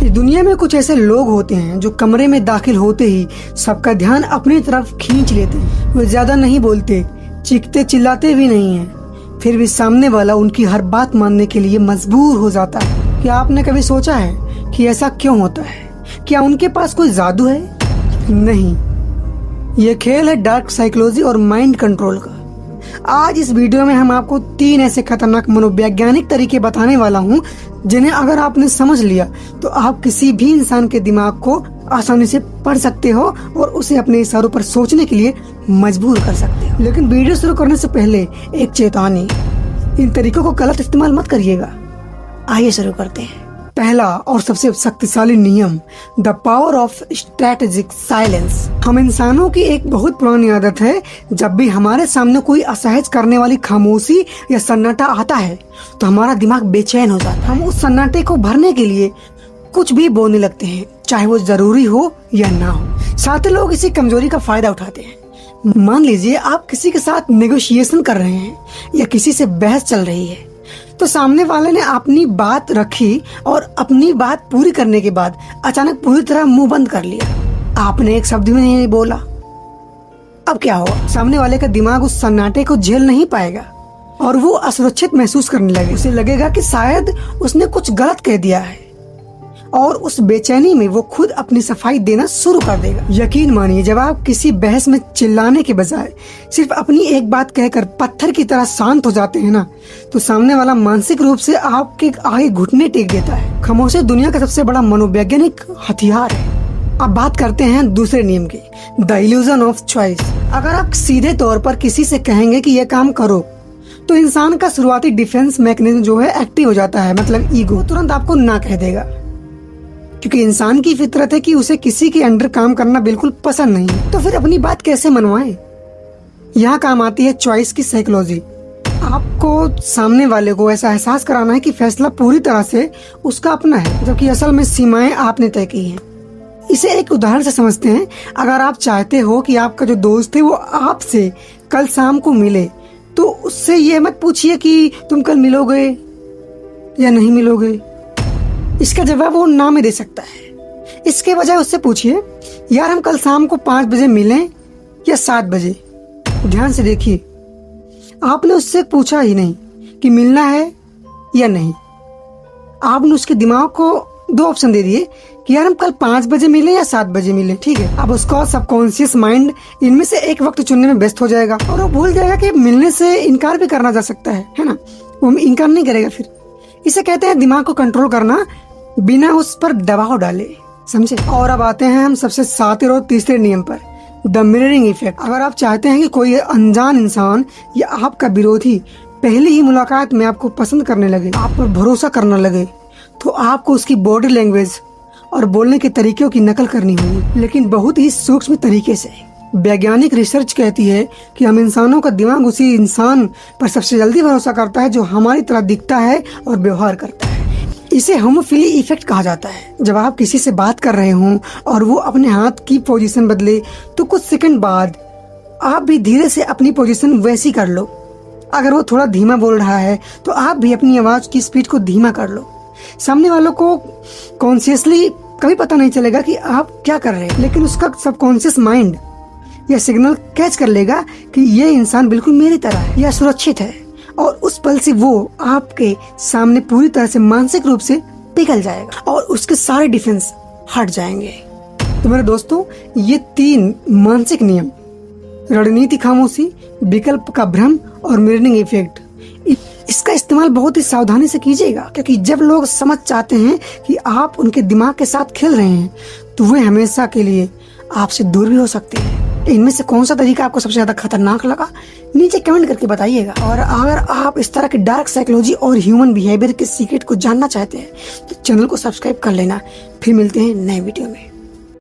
इस दुनिया में कुछ ऐसे लोग होते हैं जो कमरे में दाखिल होते ही सबका ध्यान अपनी तरफ खींच लेते हैं। वो ज्यादा नहीं बोलते, चीखते चिल्लाते भी नहीं हैं, फिर भी सामने वाला उनकी हर बात मानने के लिए मजबूर हो जाता है। क्या आपने कभी सोचा है कि ऐसा क्यों होता है? क्या उनके पास कोई जादू है? नहीं, ये खेल है डार्क साइकोलॉजी और माइंड कंट्रोल का। आज इस वीडियो में हम आपको 3 ऐसे खतरनाक मनोवैज्ञानिक तरीके बताने वाला हूँ जिन्हें अगर आपने समझ लिया तो आप किसी भी इंसान के दिमाग को आसानी से पढ़ सकते हो और उसे अपने इशारों पर सोचने के लिए मजबूर कर सकते हो। लेकिन वीडियो शुरू करने से पहले एक चेतावनी, इन तरीकों को गलत इस्तेमाल मत करिएगा। आइए शुरू करते हैं। पहला और सबसे शक्तिशाली नियम, the power of strategic silence. हम इंसानों की एक बहुत पुरानी आदत है, जब भी हमारे सामने कोई असहज करने वाली खामोशी या सन्नाटा आता है तो हमारा दिमाग बेचैन हो जाता है। हम उस सन्नाटे को भरने के लिए कुछ भी बोलने लगते हैं, चाहे वो जरूरी हो या ना हो। साथ ही लोग इसी कमजोरी का फायदा उठाते हैं। मान लीजिए आप किसी के साथ नेगोशिएशन कर रहे हैं या किसी से बहस चल रही है, तो सामने वाले ने अपनी बात रखी और अपनी बात पूरी करने के बाद अचानक पूरी तरह मुंह बंद कर लिया। आपने एक शब्द भी नहीं बोला। अब क्या होगा? सामने वाले का दिमाग उस सन्नाटे को झेल नहीं पाएगा और वो असुरक्षित महसूस करने लगे। उसे लगेगा कि शायद उसने कुछ गलत कह दिया है और उस बेचैनी में वो खुद अपनी सफाई देना शुरू कर देगा। यकीन मानिए, जब आप किसी बहस में चिल्लाने के बजाय सिर्फ अपनी एक बात कहकर पत्थर की तरह शांत हो जाते हैं ना, तो सामने वाला मानसिक रूप से आपके आगे घुटने टेक देता है। खामोशी दुनिया का सबसे बड़ा मनोवैज्ञानिक हथियार है। अब बात करते हैं दूसरे नियम की, द इल्यूजन ऑफ चॉइस। अगर आप सीधे तौर पर किसी से कहेंगे कि यह काम करो, तो इंसान का शुरुआती डिफेंस मैकेनिज्म जो है एक्टिव हो जाता है, मतलब ईगो तुरंत आपको ना कह देगा, क्योंकि इंसान की फितरत है कि उसे किसी के अंडर काम करना बिल्कुल पसंद नहीं है। तो फिर अपनी बात कैसे मनवाएं? यहाँ काम आती है चॉइस की साइकोलॉजी। आपको सामने वाले को ऐसा एहसास कराना है कि फैसला पूरी तरह से उसका अपना है, जबकि असल में सीमाएं आपने तय की हैं। इसे एक उदाहरण से समझते हैं। अगर आप चाहते हो कि आपका जो दोस्त है वो आपसे कल शाम को मिले, तो उससे ये मत पूछिए कि तुम कल मिलोगे या नहीं मिलोगे। इसका जवाब वो ना में दे सकता है। इसके बजाय उससे पूछिए, यार हम कल शाम को 5 बजे मिलें या 7 बजे। ध्यान से देखिए, आपने उससे पूछा ही नहीं कि मिलना है या नहीं। आपने उसके दिमाग को 2 ऑप्शन दे दिए कि यार हम कल 5 बजे मिले या 7 बजे मिले। ठीक है, अब उसका सबकॉन्शियस माइंड इनमें से एक वक्त चुनने में व्यस्त हो जाएगा और वो भूल जाएगा कि मिलने से इनकार भी करना जा सकता है ना। वो इनकार नहीं करेगा। फिर इसे कहते हैं दिमाग को कंट्रोल करना बिना उस पर दबाव डाले, समझे। और अब आते हैं हम सबसे सातवें और तीसरे नियम पर, द मिररिंग इफेक्ट। अगर आप चाहते हैं कि कोई अनजान इंसान या आपका विरोधी पहली ही मुलाकात में आपको पसंद करने लगे, आप पर भरोसा करने लगे, तो आपको उसकी बॉडी लैंग्वेज और बोलने के तरीकों की नकल करनी होगी, लेकिन बहुत ही सूक्ष्म तरीके से। वैज्ञानिक रिसर्च कहती है कि हम इंसानों का दिमाग उसी इंसान पर सबसे जल्दी भरोसा करता है जो हमारी तरह दिखता है और व्यवहार करता है। इसे होमोफिली इफेक्ट कहा जाता है। जब आप किसी से बात कर रहे हों और वो अपने हाथ की पोजीशन बदले, तो कुछ सेकंड बाद आप भी धीरे से अपनी पोजीशन वैसी कर लो। अगर वो थोड़ा धीमा बोल रहा है तो आप भी अपनी आवाज की स्पीड को धीमा कर लो। सामने वालों को कॉन्शियसली कभी पता नहीं चलेगा कि आप क्या कर रहे हैं, लेकिन उसका सबकॉन्शियस माइंड यह सिग्नल कैच कर लेगा कि ये इंसान बिल्कुल मेरी तरह है या सुरक्षित है, और उस पल से वो आपके सामने पूरी तरह से मानसिक रूप से पिघल जाएगा और उसके सारे डिफेंस हट जाएंगे। तो मेरे दोस्तों, ये 3 मानसिक नियम, रणनीति खामोशी, विकल्प का भ्रम और मिररिंग इफेक्ट, इसका इस्तेमाल बहुत ही सावधानी से कीजिएगा, क्योंकि जब लोग समझ चाहते हैं कि आप उनके दिमाग के साथ खेल रहे हैं, तो वे हमेशा के लिए आपसे दूर भी हो सकते हैं। इनमें से कौन सा तरीका आपको सबसे ज्यादा खतरनाक लगा, नीचे कमेंट करके बताइएगा। और अगर आप इस तरह के डार्क साइकोलॉजी और ह्यूमन बिहेवियर के सीक्रेट को जानना चाहते हैं तो चैनल को सब्सक्राइब कर लेना। फिर मिलते हैं नए वीडियो में।